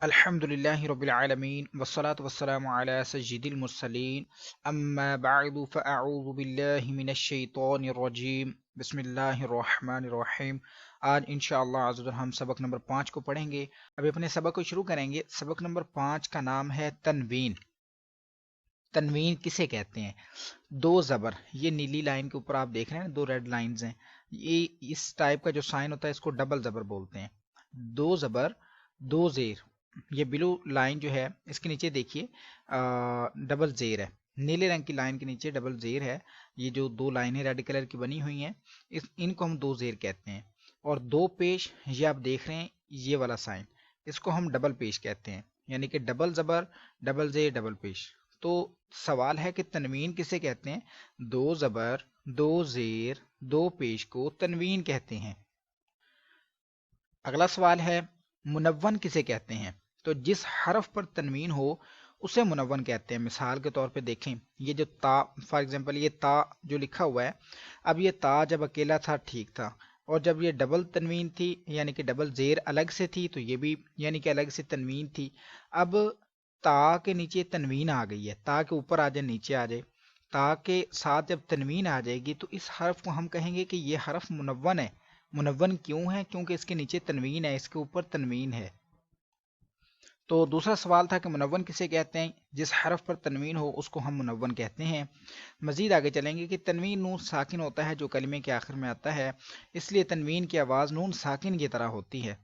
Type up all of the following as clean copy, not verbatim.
अल्हम्दुलिल्लाहि रब्बिल आलमीन वस्सलातु वस्सलामु अला सय्यिदिल मुरसलीन अम्मा बअदु फ़अऊज़ु बिल्लाहि मिनश शैतानिर रजीम बिस्मिल्लाहिर रहमानिर रहीम। आज इंशाअल्लाह अज़्ज़वजल हम सबक नंबर 5 को पढ़ेंगे। अभी अपने सबक को शुरू करेंगे। सबक नंबर 5 का नाम है तनवीन। तनवीन किसे कहते हैं? दो ज़बर, ये नीली लाइन के ऊपर आप देख रहे हैं, दो रेड लाइंस हैं। ये इस टाइप का जो साइन होता है इसको डबल ज़बर बोलते हैं। दो ज़बर, दो ज़ेर। ये ब्लू लाइन जो है इसके नीचे देखिए डबल ज़ेर है। नीले रंग की लाइन के नीचे डबल ज़ेर है। ये जो दो लाइनें रेड कलर की बनी हुई हैं इनको हम दो ज़ेर कहते हैं। और दो पेश, ये आप देख रहे हैं ये वाला साइन, इसको हम डबल पेश कहते हैं। यानी कि डबल ज़बर, डबल ज़ेर, डबल पेश। तो सवाल है कि तनवीन किसे कहते हैं? दो ज़बर, दो ज़ेर, दो पेश को तनवीन कहते हैं। अगला सवाल है मुनव्वन किसे कहते हैं? तो जिस हरफ पर तनवीन हो उसे मुनव्वन कहते हैं। मिसाल के तौर पे देखें, ये जो ता, फॉर एग्जांपल ये ता जो लिखा हुआ है, अब ये ता जब अकेला था ठीक था, और जब ये डबल तनवीन थी यानी कि डबल जेर अलग से थी तो ये भी यानी कि अलग से तनवीन थी। अब ता के नीचे तनवीन आ गई है, ता के ऊपर आ जाए नीचे आ जाए, ता के साथ जब तनवीन आ जाएगी तो इस हरफ को हम कहेंगे कि ये हरफ मुनव्वन है। मुनव्वन क्यों है? क्योंकि इसके नीचे तनवीन है, इसके ऊपर तनवीन है। तो दूसरा सवाल था कि मुनव्वन किसे कहते हैं? जिस हरफ पर तनवीन हो उसको हम मुनव्वन कहते हैं। मजीद आगे चलेंगे कि तनवीन नून साकिन होता है जो कलमे के आखिर में आता है, इसलिए तनवीन की आवाज़ नून साकिन की तरह होती है।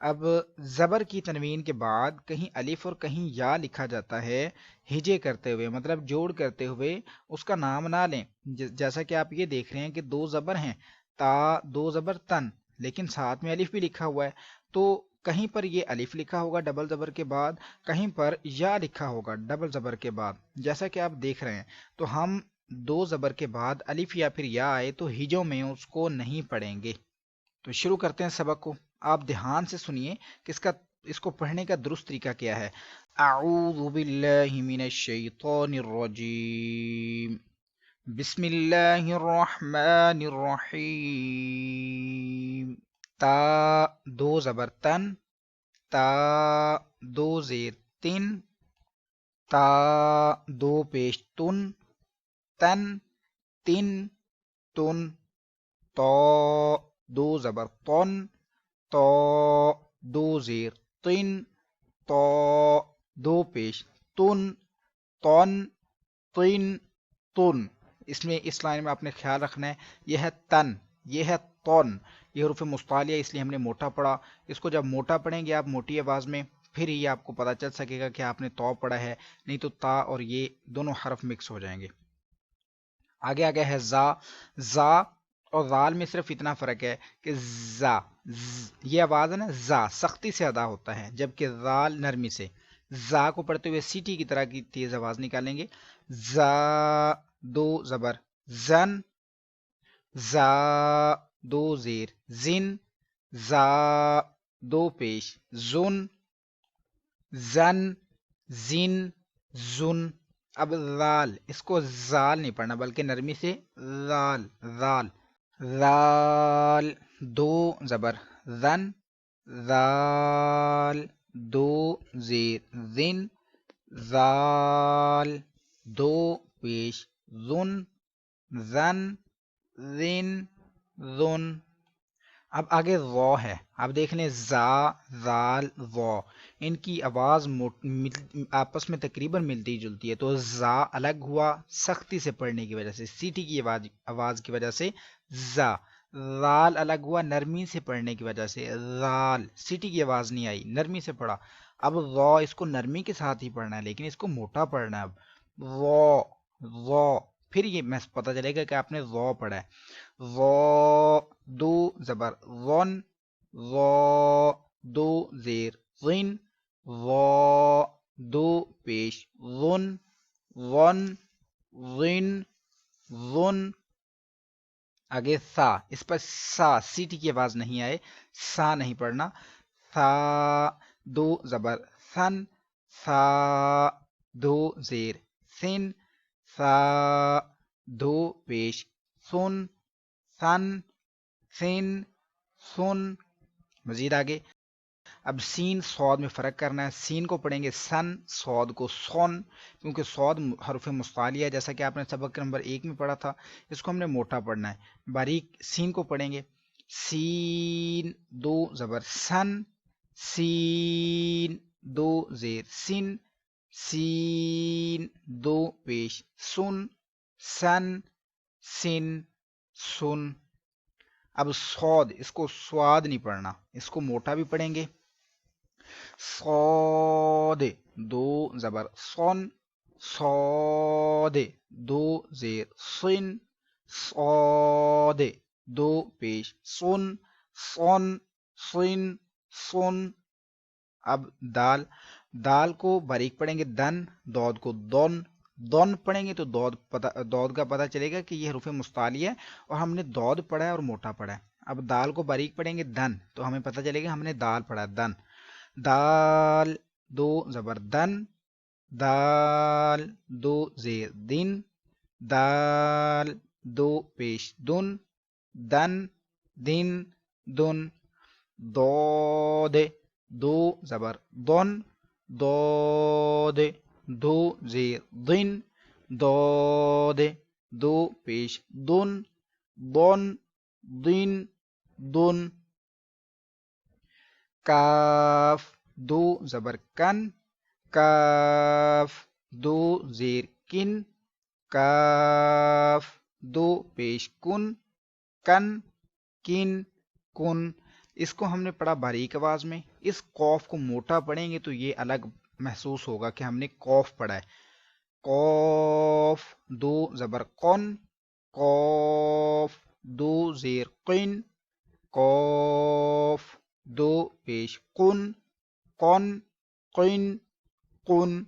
अब ज़बर की तनवीन के बाद कहीं अलिफ और कहीं या लिखा जाता है हिजे करते हुए, मतलब जोड़ करते हुए, उसका नाम ना लें। जैसा कि आप ये देख रहे हैं कि दो ज़बर हैं, ता, दो ज़बर तन, लेकिन साथ में अलिफ भी लिखा हुआ है। तो कहीं पर ये अलिफ लिखा होगा डबल ज़बर के बाद, कहीं पर या लिखा होगा डबल ज़बर के बाद, जैसा कि आप देख रहे हैं। तो हम दो ज़बर के बाद अलिफ या फिर या आए तो हिजों में उसको नहीं पढ़ेंगे। तो शुरू करते हैं सबक को। आप ध्यान से सुनिए कि इसको पढ़ने का दुरुस्त तरीका क्या है। अऊज़ु बिल्लाहि मिनश शैतानिर रजीम बिस्मिल्लाहिर रहमानिर रहीम। ता, दो ज़बर तन, ता, दो ज़ेर तिन, ता, दो पेश तुन, तन, तिन, तुन, तो, दो ज़बर तन, तो, दो ज़ेर तिन, तो, दो पेश तुन, तौन, तिन, तुन। इसमें इस लाइन में आपने ख्याल रखना है, यह है तन, यह है तौन। यह हरूफ मुस्तालिया इसलिए हमने मोटा पढ़ा। इसको जब मोटा पढ़ेंगे आप मोटी आवाज़ में, फिर ये आपको पता चल सकेगा कि आपने तौ पढ़ा है, नहीं तो ता और ये दोनों हरफ मिक्स हो जाएंगे। आगे आ गया है जा। जा और जाल में सिर्फ इतना फर्क है कि जा, ये आवाज है ना, जा सख्ती से अदा होता है, जबकि जाल नरमी से। जा को पढ़ते हुए सीटी की तरह की तेज आवाज निकालेंगे। जा, दो जबर जन, जा, दो जेर जिन, जा, दो पेश जुन, जन, जिन, जुन। अब जाल, इसको जाल नहीं पढ़ना बल्कि नरमी से जाल, जाल, जाल, दो जबर जन, जाल, दो जेर जिन, जाल, दो पेश जुन, जन, जिन, जुन। अब आगे वो है, अब देख लें जा, जाल, वो, इनकी आवाज आपस में तकरीबन मिलती जुलती है। तो जा अलग हुआ सख्ती से पढ़ने की वजह से, सीटी की आवाज आवाज की वजह से जा। जाल अलग हुआ नरमी से पढ़ने की वजह से, जाल सीटी की आवाज नहीं आई, नरमी से पढ़ा। अब वो, इसको नरमी के साथ ही पढ़ना है लेकिन इसको मोटा पढ़ना है। अब वो, फिर ये मैं पता चलेगा कि आपने वो पढ़ा है। वो, दो जबर वन, वो, दो जेर जिन, वो, दो पेश वन, वन, जिन, वन। आगे सा, इस पर सा सीटी की आवाज नहीं आए, सा नहीं पढ़ना। सा, दो जबर सन, सा, दो जेर सिन, सा, दो पेश सुन, सन, सिन, सुन। मजीद आगे اب سین صاد میں فرق کرنا ہے، سین کو پڑھیں گے سن، صاد کو سون، کیونکہ صاد حرف مستعلیہ ہے جیسا کہ آپ نے سبق نمبر 1 میں پڑھا تھا، اس کو ہم نے موٹا پڑھنا ہے۔ باریک سین کو پڑھیں گے سین دو زبر سن، سین دو زیر سن، سین دو پیش سن، سن سن سن۔ اب صاد، اس کو سواد نہیں پڑھنا، اس کو موٹا بھی پڑھیں گے، صاد دو زبر سن، صاد دو زیر سن، صاد دو پیش سن، سن سن سن۔ اب دال، دال کو باریک پڑھیں گے دن، دود کو دون، دون پڑھیں گے تو دود کا پتہ چلے گا کہ یہ حروف مستعلیہ ہے اور ہم نے دود پڑھا ہے اور موٹا پڑھا ہے۔ اب دال کو باریک پڑھیں گے دن تو ہمیں پتہ چلے گا ہم نے دال پڑھا ہے دن، دال دو زبر دن، دال دو زیر دن، دال دو پیش دن، دن دن دن۔ دود دو زبر دن، دود دو زیر دن، دود دو پیش دن، دن دن دن۔ کاف دو زبر کن، کاف دو زیر کن، کاف دو پیش کن، کن کن کن۔ اس کو ہم نے پڑھا باریک آواز میں، اس قوف کو موٹا پڑھیں گے تو یہ الگ محسوس ہوگا کہ ہم نے قوف پڑھا ہے۔ قوف دو زبر قن، قوف دو زیر قن، قوف دو پیش قن، قن قن قن۔